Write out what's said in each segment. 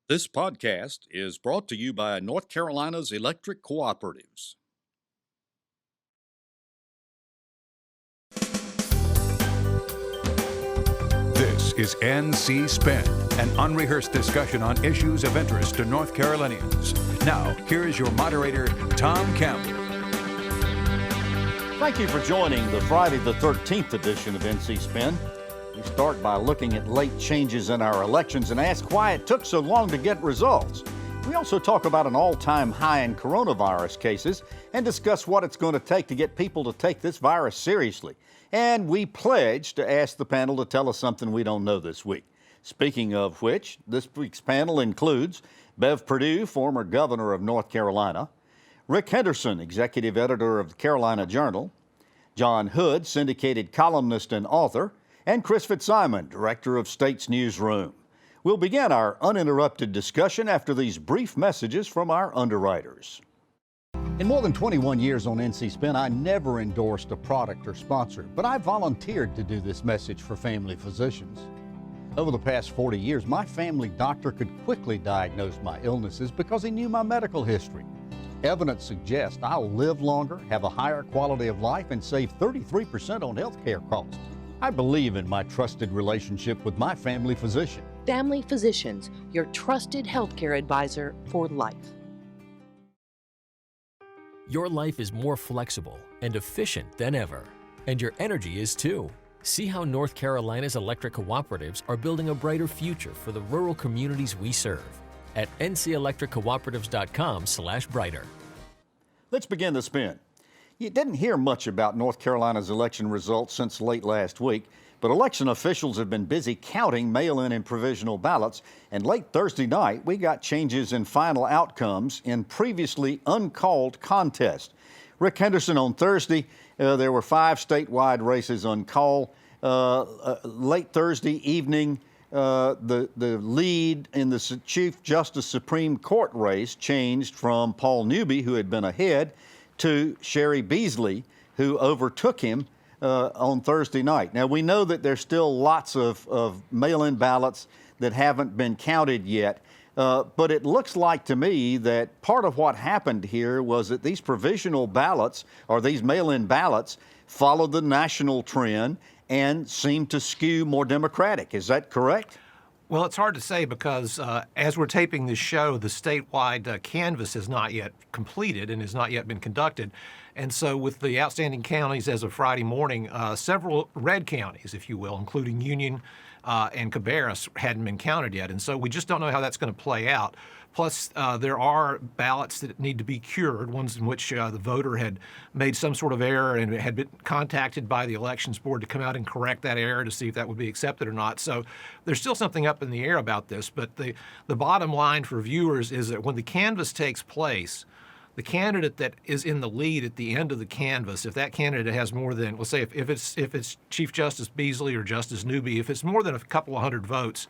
This podcast is brought to you by North Carolina's electric cooperatives. This is NC Spin, an unrehearsed discussion on issues of interest to North Carolinians. Now, here is your moderator, Tom Campbell. Thank you for joining the Friday the 13th edition of NC Spin. We start by looking at late changes in our elections and ask why it took so long to get results. We also talk about an all-time high in coronavirus cases and discuss what it's going to take to get people to take this virus seriously. And we pledge to ask the panel to tell us something we don't know this week. Speaking of which, this week's panel includes Bev Perdue, former governor of North Carolina, Rick Henderson, executive editor of the Carolina Journal, John Hood, syndicated columnist and author, and Chris Fitzsimon, director of State's Newsroom. We'll begin our uninterrupted discussion after these brief messages from our underwriters. In more than 21 years on NC Spin, I never endorsed a product or sponsor, but I volunteered to do this message for family physicians. Over the past 40 years, my family doctor could quickly diagnose my illnesses because he knew my medical history. Evidence suggests I'll live longer, have a higher quality of life, and save 33% on health care costs. I believe in my trusted relationship with my family physician. Family Physicians, your trusted healthcare advisor for life. Your life is more flexible and efficient than ever, and your energy is too. See how North Carolina's electric cooperatives are building a brighter future for the rural communities we serve at ncelectriccooperatives.com/brighter. Let's begin the spin. You didn't hear much about North Carolina's election results since late last week, but election officials have been busy counting mail-in and provisional ballots, and late Thursday night, we got changes in final outcomes in previously uncalled contests. Rick Henderson, on Thursday, there were 5 statewide races on call. Late Thursday evening, the lead in the Chief Justice Supreme Court race changed from Paul Newby, who had been ahead, to Sherry Beasley, who overtook him on Thursday night. Now, we know that there's still lots of mail-in ballots that haven't been counted yet, but it looks like to me that part of what happened here was that these provisional ballots, or these mail-in ballots, followed the national trend and seemed to skew more Democratic. Is that correct? Well, it's hard to say because as we're taping this show, the statewide canvass is not yet completed and has not yet been conducted. And so with the outstanding counties as of Friday morning, several red counties, if you will, including Union and Cabarrus, hadn't been counted yet. And so we just don't know how that's going to play out. Plus, there are ballots that need to be cured, ones in which the voter had made some sort of error and had been contacted by the elections board to come out and correct that error to see if that would be accepted or not. So there's still something up in the air about this. But the bottom line for viewers is that when the canvass takes place, the candidate that is in the lead at the end of the canvass, if that candidate has more than, let's say if it's Chief Justice Beasley or Justice Newby, if it's more than a couple of hundred votes,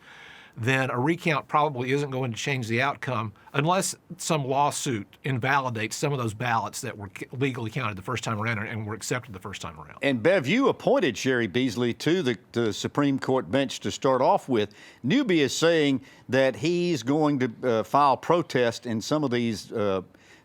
then a recount probably isn't going to change the outcome unless some lawsuit invalidates some of those ballots that were legally counted the first time around and were accepted the first time around. And Bev, you appointed Sherry Beasley to the Supreme Court bench to start off with. Newby is saying that he's going to file protest in some of these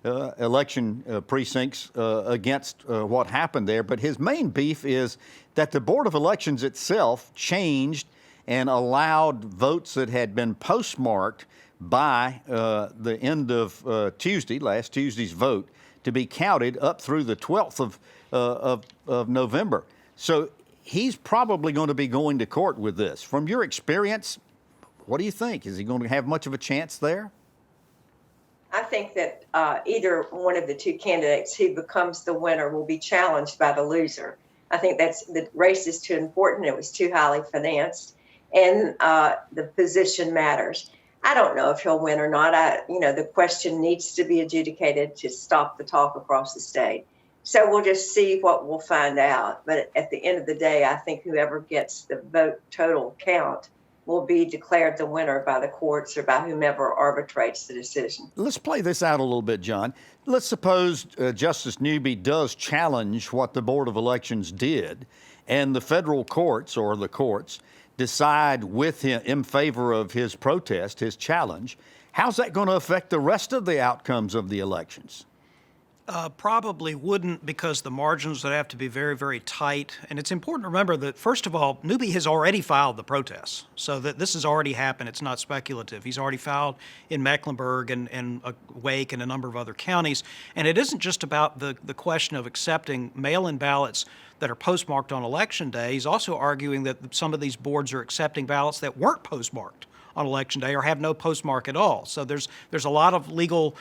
election precincts against what happened there. But his main beef is that the Board of Elections itself changed and allowed votes that had been postmarked by the end of last Tuesday's vote, to be counted up through the 12th of November. So he's probably going to be going to court with this. From your experience, what do you think? Is he going to have much of a chance there? I think that either one of the two candidates who becomes the winner will be challenged by the loser. I think the race is too important. It was too highly financed. And the position matters. I don't know if he'll win or not. The question needs to be adjudicated to stop the talk across the state. So we'll just see what we'll find out. But at the end of the day, I think whoever gets the vote total count will be declared the winner by the courts or by whomever arbitrates the decision. Let's play this out a little bit, John. Let's suppose Justice Newby does challenge what the Board of Elections did, and the federal courts, or the courts, decide with him in favor of his protest, his challenge, how's that going to affect the rest of the outcomes of the elections? Probably wouldn't, because the margins would have to be very, very tight. And it's important to remember that, first of all, Newby has already filed the protests, so that this has already happened. It's not speculative. He's already filed in Mecklenburg and Wake and a number of other counties. And it isn't just about the question of accepting mail-in ballots that are postmarked on Election Day. He's also arguing that some of these boards are accepting ballots that weren't postmarked on Election Day or have no postmark at all. So there's a lot of legal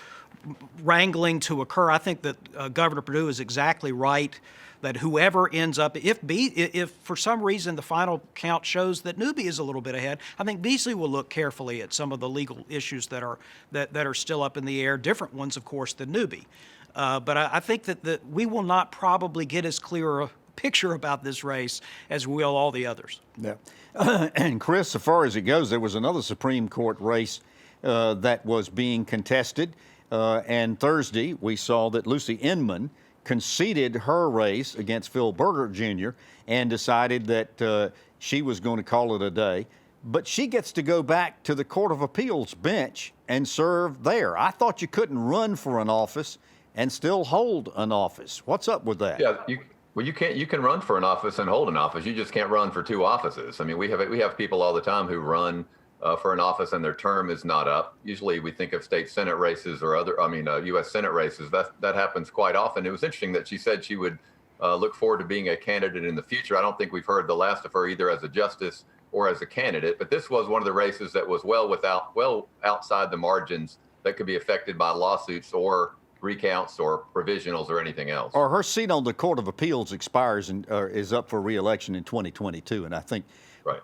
wrangling to occur. I think that Governor Perdue is exactly right, that whoever ends up, if for some reason the final count shows that Newby is a little bit ahead, I think Beasley will look carefully at some of the legal issues that are still up in the air, different ones, of course, than Newby. But I think that we will not probably get as clear a picture about this race as we will all the others. Yeah. And Chris, so far as it goes, there was another Supreme Court race that was being contested. And Thursday, we saw that Lucy Inman conceded her race against Phil Berger Jr. and decided that she was going to call it a day. But she gets to go back to the Court of Appeals bench and serve there. I thought you couldn't run for an office and still hold an office. What's up with that? Yeah, you can't. You can run for an office and hold an office. You just can't run for two offices. I mean, we have people all the time who run for an office and their term is not up. Usually we think of state Senate races or U.S. Senate races. That happens quite often. It was interesting that she said she would look forward to being a candidate in the future. I don't think we've heard the last of her either as a justice or as a candidate, but this was one of the races that was well outside the margins that could be affected by lawsuits or recounts or provisionals or anything else. Or her seat on the Court of Appeals expires and is up for re-election in 2022, and I think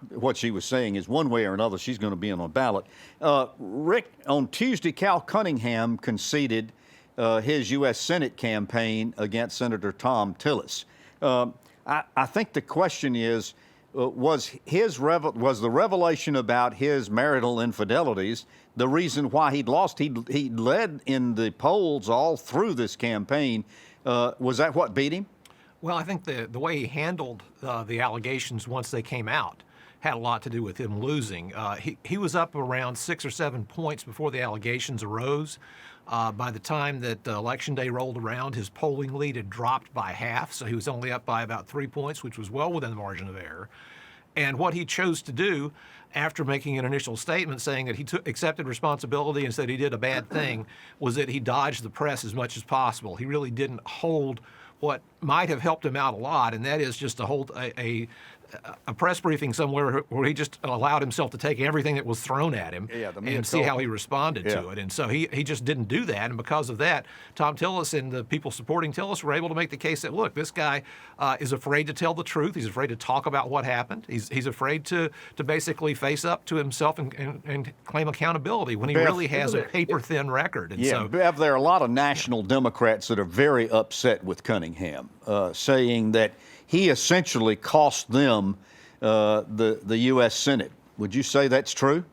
what she was saying is one way or another she's going to be on a ballot. Rick, on Tuesday, Cal Cunningham conceded his U.S. Senate campaign against Senator Thom Tillis. I think the question is, was the revelation about his marital infidelities the reason why he'd lost? He led in the polls all through this campaign. Was that what beat him? Well, I think the way he handled the allegations once they came out had a lot to do with him losing. He was up around 6 or 7 points before the allegations arose. By the time that Election Day rolled around, his polling lead had dropped by half, so he was only up by about 3 points, which was well within the margin of error. And what he chose to do after making an initial statement saying that he accepted responsibility and said he did a bad thing was that he dodged the press as much as possible. He really didn't hold what might have helped him out a lot, and that is just to hold a press briefing somewhere where he just allowed himself to take everything that was thrown at him and see how he responded to it. And so he just didn't do that. And because of that, Thom Tillis and the people supporting Tillis were able to make the case that, look, this guy is afraid to tell the truth. He's afraid to talk about what happened. He's afraid to basically face up to himself and claim accountability when he really has a paper-thin record. And so, Bev, there are a lot of national Democrats that are very upset with Cunningham, saying that he essentially cost them the U.S. Senate. Would you say that's true?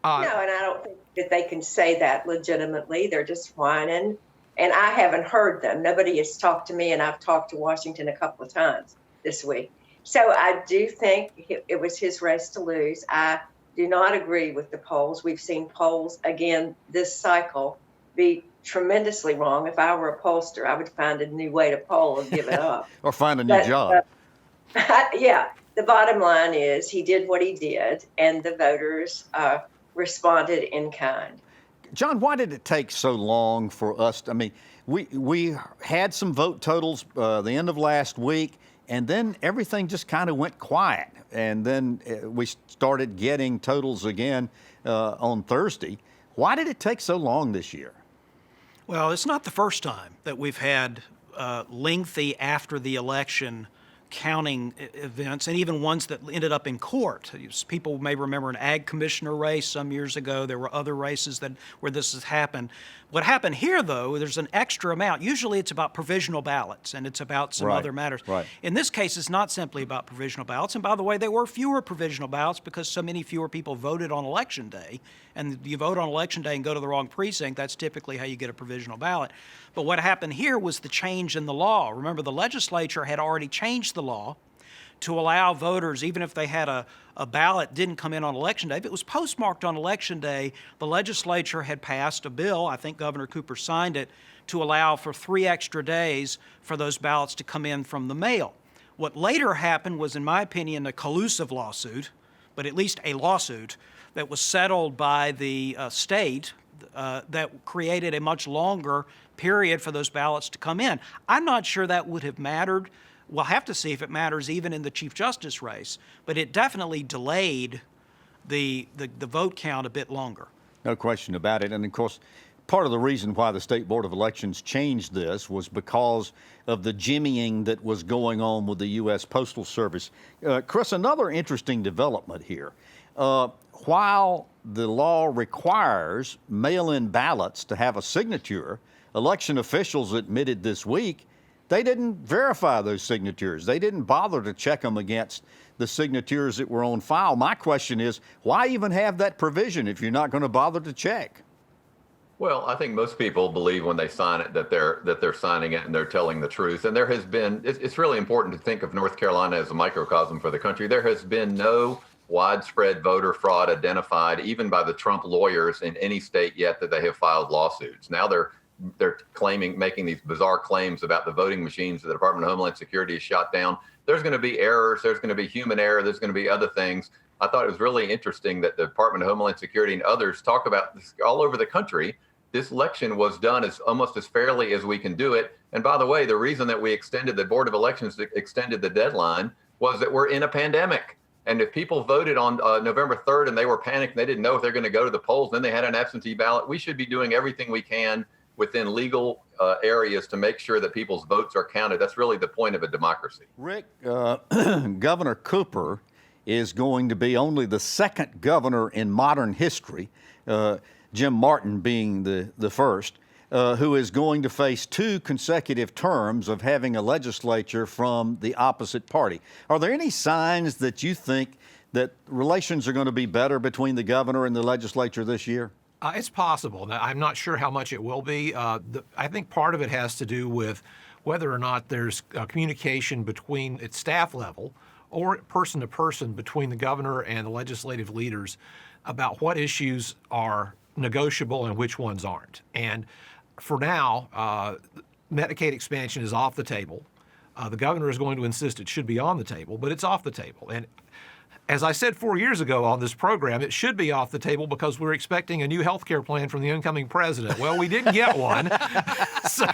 No, and I don't think that they can say that legitimately. They're just whining. And I haven't heard them. Nobody has talked to me, and I've talked to Washington a couple of times this week. So I do think it was his race to lose. I do not agree with the polls. We've seen polls again this cycle be tremendously wrong. If I were a pollster, I would find a new way to poll and give it up. Or find a new job. Yeah. The bottom line is he did what he did, and the voters responded in kind. John, why did it take so long for us? I mean, we had some vote totals the end of last week, and then everything just kind of went quiet. And then we started getting totals again on Thursday. Why did it take so long this year? Well, it's not the first time that we've had lengthy after the election counting events, and even ones that ended up in court. People may remember an ag commissioner race some years ago. There were other races where this has happened. What happened here, though, there's an extra amount. Usually it's about provisional ballots, and it's about some other matters. Right. In this case, it's not simply about provisional ballots. And by the way, there were fewer provisional ballots because so many fewer people voted on Election Day. And you vote on Election Day and go to the wrong precinct, that's typically how you get a provisional ballot. But what happened here was the change in the law. Remember, the legislature had already changed the law to allow voters, even if they had a ballot didn't come in on Election Day, if it was postmarked on Election Day, the legislature had passed a bill, I think Governor Cooper signed it, to allow for 3 extra days for those ballots to come in from the mail. What later happened was, in my opinion, a collusive lawsuit, but at least a lawsuit that was settled by the state that created a much longer period for those ballots to come in. I'm not sure that would have mattered. We'll have to see if it matters even in the Chief Justice race, but it definitely delayed the vote count a bit longer. No question about it. And of course, part of the reason why the State Board of Elections changed this was because of the jimmying that was going on with the U.S. Postal Service. Chris, another interesting development here. While the law requires mail-in ballots to have a signature, election officials admitted this week they didn't verify those signatures. They didn't bother to check them against the signatures that were on file. My question is, why even have that provision if you're not going to bother to check? Well, I think most people believe when they sign it that they're signing it and they're telling the truth. And there has been, it's really important to think of North Carolina as a microcosm for the country. There has been no widespread voter fraud identified, even by the Trump lawyers in any state yet that they have filed lawsuits. Now they're making these bizarre claims about the voting machines that the Department of Homeland Security has shot down. There's going to be errors. There's going to be human error. There's going to be other things. I thought it was really interesting that the Department of Homeland Security and others talk about this all over the country. This election was done as almost as fairly as we can do it. And by the way, the reason that the Board of Elections extended the deadline was that we're in a pandemic. And if people voted on November 3rd and they were panicked, and they didn't know if they're going to go to the polls, then they had an absentee ballot, we should be doing everything we can within legal areas to make sure that people's votes are counted. That's really the point of a democracy. Rick, Governor Cooper is going to be only the second governor in modern history, Jim Martin being the first, who is going to face 2 consecutive terms of having a legislature from the opposite party. Are there any signs that you think that relations are going to be better between the governor and the legislature this year? It's possible. Now, I'm not sure how much it will be. I think part of it has to do with whether or not there's communication between at staff level or person to person between the governor and the legislative leaders about what issues are negotiable and which ones aren't. And for now, Medicaid expansion is off the table. The governor is going to insist it should be on the table, but it's off the table. And as I said 4 years ago on this program, it should be off the table because we're expecting a new health care plan from the incoming president. Well, we didn't get one. So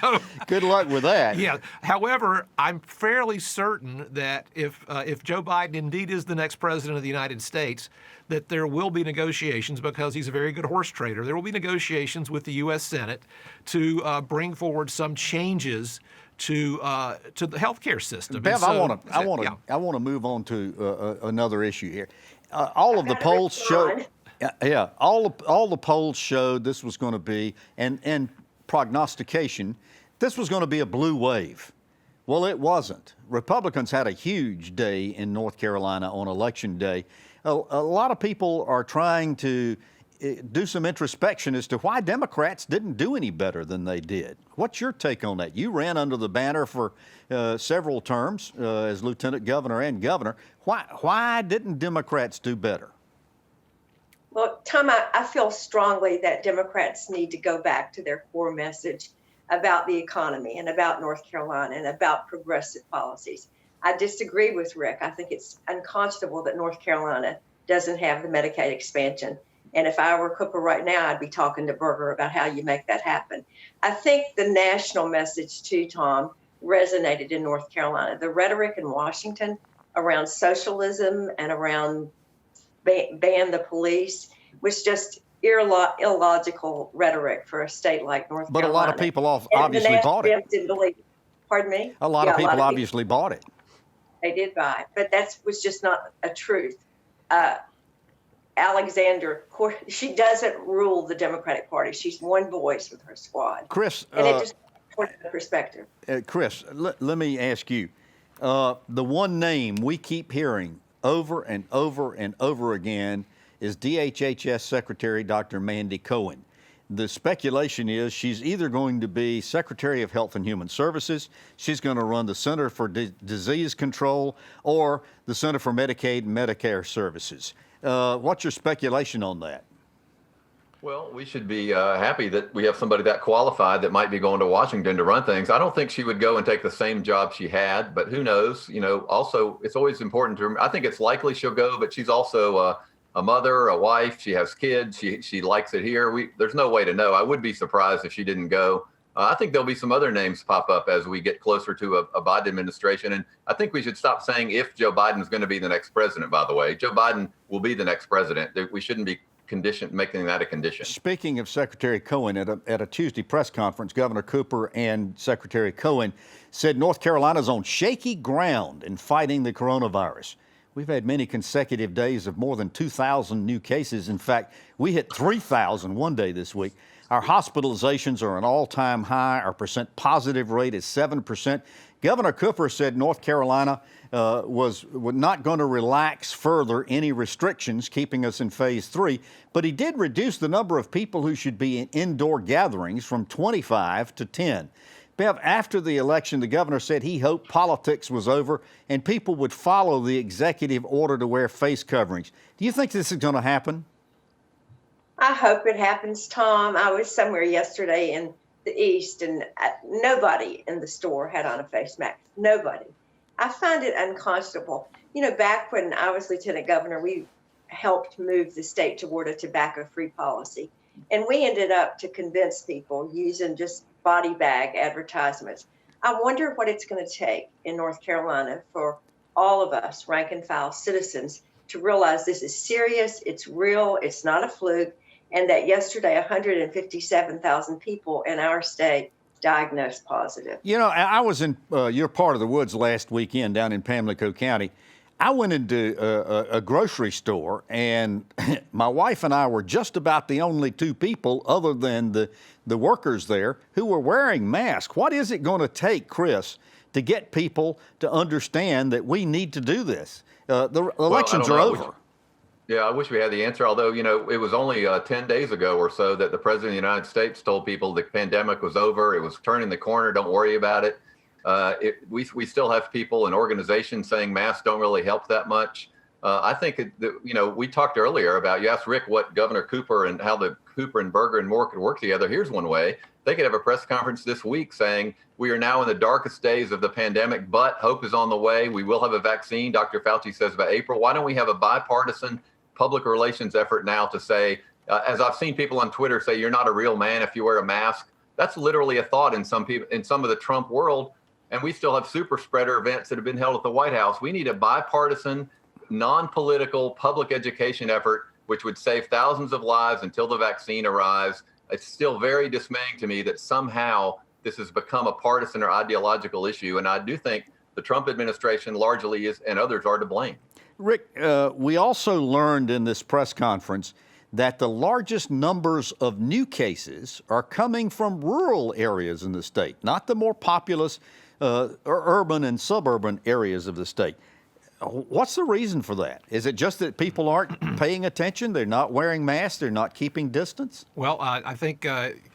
good luck with that. Yeah. However, I'm fairly certain that if Joe Biden indeed is the next president of the United States, that there will be negotiations, because he's a very good horse trader. There will be negotiations with the U.S. Senate to bring forward some changes to the healthcare system. Bev, I want to move on to another issue here. All of the polls showed, all the polls showed this was going to be, and prognostication, this was going to be a blue wave. Well, it wasn't. Republicans had a huge day in North Carolina on Election Day. A lot of people are trying to do some introspection as to why Democrats didn't do any better than they did. What's your take on that? You ran under the banner for several terms as lieutenant governor and governor. Why didn't Democrats do better? Well, Tom, I feel strongly that Democrats need to go back to their core message about the economy and about North Carolina and about progressive policies. I disagree with Rick. I think it's unconscionable that North Carolina doesn't have the Medicaid expansion. And if I were Cooper right now, I'd be talking to Berger about how you make that happen. I think the national message too, Tom, resonated in North Carolina. The rhetoric in Washington around socialism and around ban the police was just illogical rhetoric for a state like North Carolina. But a lot of people obviously bought it. Didn't believe. Pardon me? A lot of people obviously bought it. They did buy it, but that was just not a truth. Alexander, she doesn't rule the Democratic Party. She's one voice with her squad. Chris, and it just puts the perspective. Chris, let me ask you, the one name we keep hearing over and over and over again is DHHS Secretary Dr. Mandy Cohen. the speculation is she's either going to be Secretary of Health and Human Services, she's going to run the Center for Disease Control, or the Center for Medicaid and Medicare Services. What's your speculation on that? Well, we should be happy that we have somebody that qualified that might be going to Washington to run things. I don't think she would go and take the same job she had, but who knows? You know, also, it's always important to remember, I think it's likely she'll go, but she's also a mother, a wife. She has kids. She likes it here. There's no way to know. I would be surprised if she didn't go. I think there'll be some other names pop up as we get closer to a Biden administration. And I think we should stop saying if Joe Biden's going to be the next president, by the way. Joe Biden will be the next president. We shouldn't be making that a condition. Speaking of Secretary Cohen, at a Tuesday press conference, Governor Cooper and Secretary Cohen said North Carolina's on shaky ground in fighting the coronavirus. We've had many consecutive days of more than 2,000 new cases. In fact, we hit 3,000 one day this week. Our hospitalizations are an all-time high. Our percent positive rate is 7%. Governor Cooper said North Carolina was not going to relax further any restrictions keeping us in phase 3, but he did reduce the number of people who should be in indoor gatherings from 25 to 10. Bev, after the election, the governor said he hoped politics was over and people would follow the executive order to wear face coverings. Do you think this is going to happen? I hope it happens, Tom. I was somewhere yesterday in the East, and nobody in the store had on a face mask. Nobody. I find it unconscionable. You know, back when I was lieutenant governor, we helped move the state toward a tobacco-free policy. And we ended up to convince people using just body bag advertisements. I wonder what it's going to take in North Carolina for all of us, rank and file citizens, to realize this is serious, it's real, it's not a fluke, and that yesterday 157,000 people in our state diagnosed positive. You know, I was in your part of the woods last weekend down in Pamlico County. I went into a grocery store, and my wife and I were just about the only two people other than the workers there who were wearing masks. What is it going to take, Chris, to get people to understand that we need to do this? The elections are over. Yeah, I wish we had the answer, although, you know, it was only 10 days ago or so that the President of the United States told people the pandemic was over. It was turning the corner. Don't worry about it. We still have people and organizations saying masks don't really help that much. I think, you know, we talked earlier about, you asked Rick what Governor Cooper and how the Cooper and Berger and Moore could work together. Here's one way. They could have a press conference this week saying, we are now in the darkest days of the pandemic, but hope is on the way. We will have a vaccine. Dr. Fauci says by April. Why don't we have a bipartisan public relations effort now to say, as I've seen people on Twitter say, you're not a real man if you wear a mask. That's literally a thought in some people, in some of the Trump world. And we still have super spreader events that have been held at the White House. We need a bipartisan, non-political public education effort, which would save thousands of lives until the vaccine arrives. It's still very dismaying to me that somehow this has become a partisan or ideological issue. And I do think the Trump administration largely is, and others are to blame. Rick, we also learned in this press conference that the largest numbers of new cases are coming from rural areas in the state, not the more populous urban and suburban areas of the state. What's the reason for that? Is it just that people aren't paying attention? They're not wearing masks? They're not keeping distance? Well, I think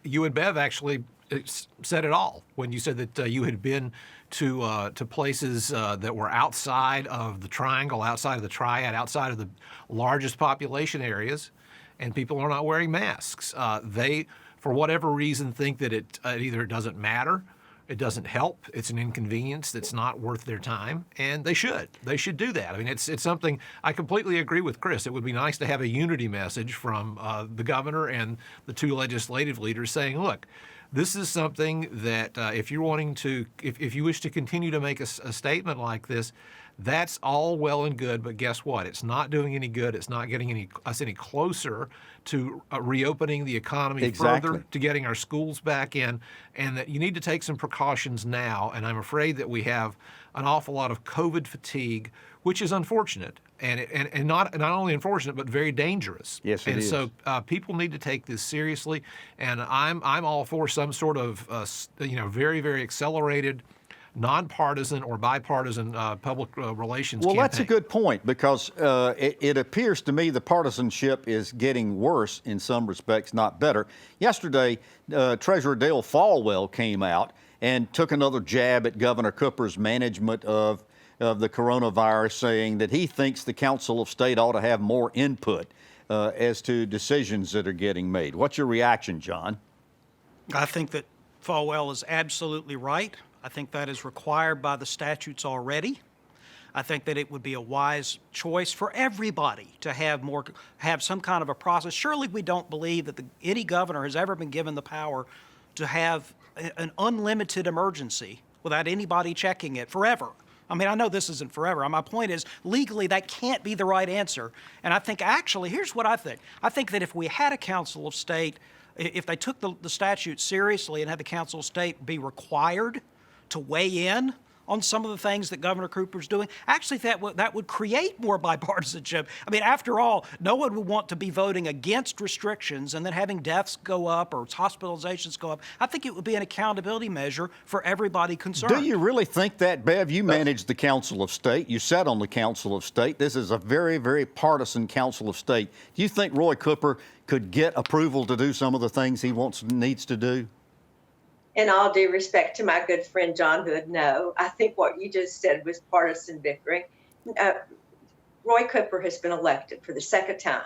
you and Bev actually said it all when you said that you had been to places that were outside of the triangle, outside of the triad, outside of the largest population areas, and people are not wearing masks. They, for whatever reason, think that it either doesn't matter, it doesn't help, it's an inconvenience that's not worth their time, and they should do that. I mean, it's something, I completely agree with Chris. It would be nice to have a unity message from the governor and the two legislative leaders saying, look, this is something that if you're wanting to, if you wish to continue to make a statement like this, that's all well and good, but guess what? It's not doing any good. It's not getting us any closer to reopening the economy further, to getting our schools back in, and that you need to take some precautions now. And I'm afraid that we have an awful lot of COVID fatigue, which is unfortunate, and not only unfortunate, but very dangerous. Yes, it is. And so people need to take this seriously, and I'm all for some sort of very, very accelerated nonpartisan or bipartisan public relations Well, campaign. that's a good point, because it appears to me the partisanship is getting worse in some respects, not better. Yesterday, Treasurer Dale Folwell came out and took another jab at Governor Cooper's management of the coronavirus, saying that he thinks the Council of State ought to have more input as to decisions that are getting made. What's your reaction, John? I think that Falwell is absolutely right. I think that is required by the statutes already. I think that it would be a wise choice for everybody to have some kind of a process. Surely we don't believe that any governor has ever been given the power to have an unlimited emergency without anybody checking it forever. I mean, I know this isn't forever. My point is, legally, that can't be the right answer. And I think, actually, here's what I think. I think that if we had a Council of State, if they took the statute seriously and had the Council of State be required to weigh in on some of the things that Governor Cooper's doing, actually that would create more bipartisanship. I mean, after all, no one would want to be voting against restrictions and then having deaths go up or hospitalizations go up. I think it would be an accountability measure for everybody concerned. Do you really think that, Bev? You manage the Council of State. You sat on the Council of State. This is a very, very partisan Council of State. Do you think Roy Cooper could get approval to do some of the things he needs to do? In all due respect to my good friend John Hood, no. I think what you just said was partisan bickering. Roy Cooper has been elected for the second time,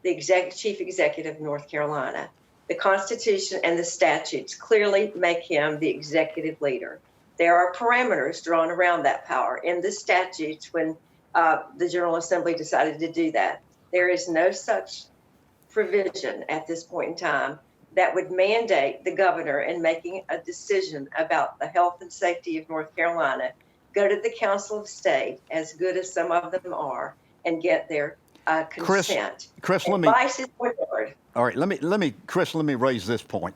the chief executive of North Carolina. The Constitution and the statutes clearly make him the executive leader. There are parameters drawn around that power in the statutes when the General Assembly decided to do that. There is no such provision at this point in time that would mandate the governor in making a decision about the health and safety of North Carolina, go to the Council of State, as good as some of them are, and get their consent. Chris, Advice is word. All right, Chris, let me raise this point.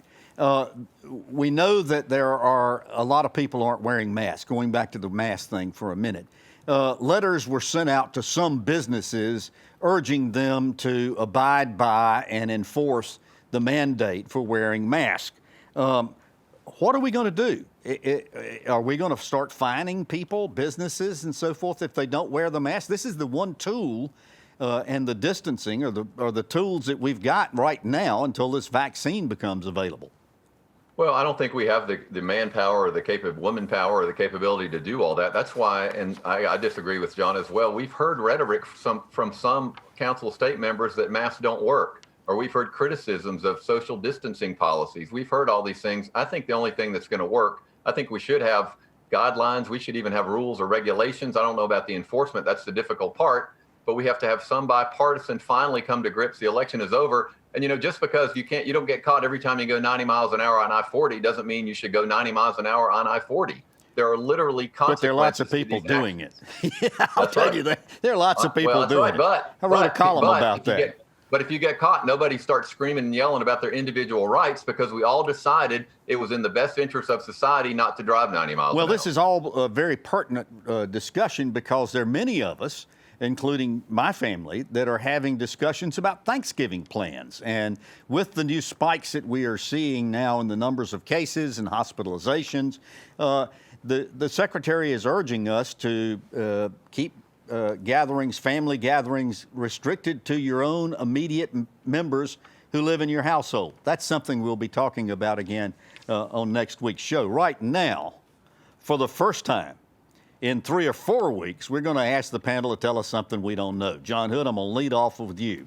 We know that there are a lot of people aren't wearing masks. Going back to the mask thing for a minute, letters were sent out to some businesses urging them to abide by and enforce the mandate for wearing masks. What are we going to do? Are we going to start fining people, businesses, and so forth if they don't wear the mask? This is the one tool, and the distancing are the tools that we've got right now until this vaccine becomes available. Well, I don't think we have the manpower or the woman power or the capability to do all that. That's why, and I disagree with John as well, we've heard rhetoric from some Council of State members that masks don't work. Or we've heard criticisms of social distancing policies. We've heard all these things. I think the only thing that's going to work, I think we should have guidelines. We should even have rules or regulations. I don't know about the enforcement. That's the difficult part. But we have to have some bipartisan finally come to grips. The election is over. And, just because you don't get caught every time you go 90 miles an hour on I-40 doesn't mean you should go 90 miles an hour on I-40. There are literally consequences. But there are lots of people doing it. Yeah, I'll tell you that. There are lots of people doing it. I wrote a column about that. But if you get caught, nobody starts screaming and yelling about their individual rights because we all decided it was in the best interest of society not to drive 90 miles an hour. Well, this is all a very pertinent discussion because there are many of us, including my family, that are having discussions about Thanksgiving plans. And with the new spikes that we are seeing now in the numbers of cases and hospitalizations, the Secretary is urging us to keep family gatherings restricted to your own immediate members who live in your household. That's something we'll be talking about again on next week's show. Right now, for the first time in 3 or 4 weeks, we're going to ask the panel to tell us something we don't know. John Hood, I'm going to lead off with you.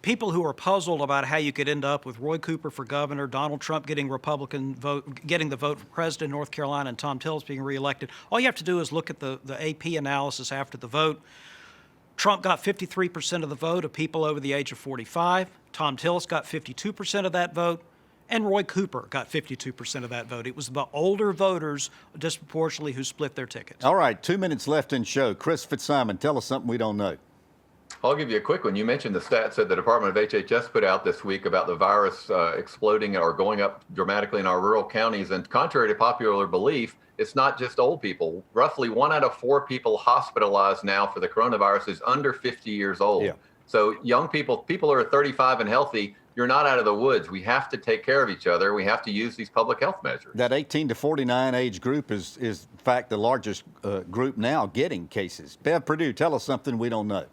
People who are puzzled about how you could end up with Roy Cooper for governor, Donald Trump getting the vote for president in North Carolina, and Tom Tillis being reelected, all you have to do is look at the AP analysis after the vote. Trump got 53% of the vote of people over the age of 45. Tom Tillis got 52% of that vote. And Roy Cooper got 52% of that vote. It was the older voters disproportionately who split their tickets. All right, 2 minutes left in show. Chris Fitzsimon, tell us something we don't know. I'll give you a quick one. You mentioned the stats that the Department of HHS put out this week about the virus exploding or going up dramatically in our rural counties. And contrary to popular belief, it's not just old people. Roughly 1 out of 4 people hospitalized now for the coronavirus is under 50 years old. Yeah. So young people who are 35 and healthy, you're not out of the woods. We have to take care of each other. We have to use these public health measures. That 18 to 49 age group is in fact the largest group now getting cases. Bev Perdue, tell us something we don't know.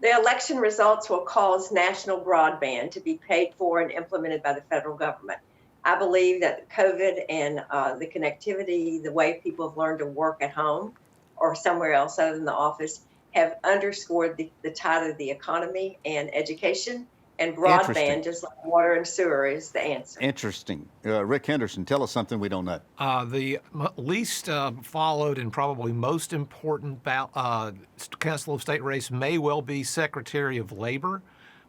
The election results will cause national broadband to be paid for and implemented by the federal government. I believe that COVID and the connectivity, the way people have learned to work at home or somewhere else other than the office, have underscored the tide of the economy and education. And broadband, just like water and sewer, is the answer. Interesting. Rick Henderson, tell us something we don't know. The least followed and probably most important Council of State race may well be Secretary of Labor,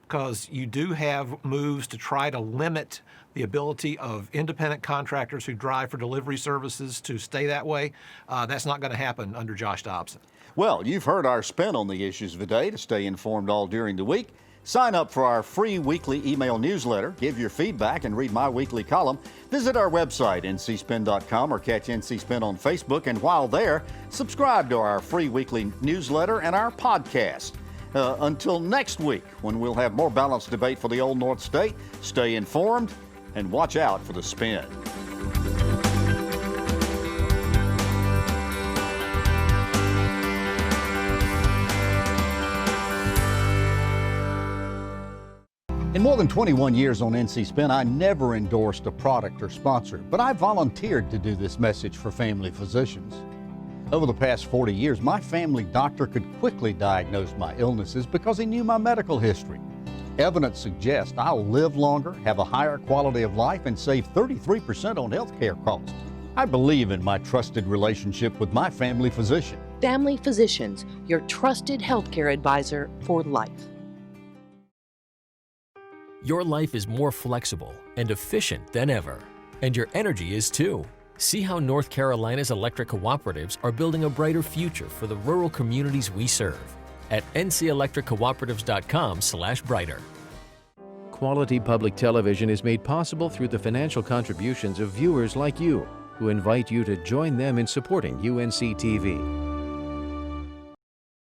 because you do have moves to try to limit the ability of independent contractors who drive for delivery services to stay that way. That's not going to happen under Josh Dobson. Well, you've heard our spin on the issues of the day. To stay informed all during the week, sign up for our free weekly email newsletter, give your feedback, and read my weekly column. Visit our website, ncspin.com, or catch NC Spin on Facebook. And while there, subscribe to our free weekly newsletter and our podcast. Until next week, when we'll have more balanced debate for the Old North State, stay informed and watch out for the spin. In more than 21 years on NC Spin, I never endorsed a product or sponsor, but I volunteered to do this message for family physicians. Over the past 40 years, my family doctor could quickly diagnose my illnesses because he knew my medical history. Evidence suggests I'll live longer, have a higher quality of life, and save 33% on health care costs. I believe in my trusted relationship with my family physician. Family Physicians, your trusted healthcare advisor for life. Your life is more flexible and efficient than ever, and your energy is too. See how North Carolina's electric cooperatives are building a brighter future for the rural communities we serve at ncelectriccooperatives.com/brighter. Quality public television is made possible through the financial contributions of viewers like you, who invite you to join them in supporting UNC TV.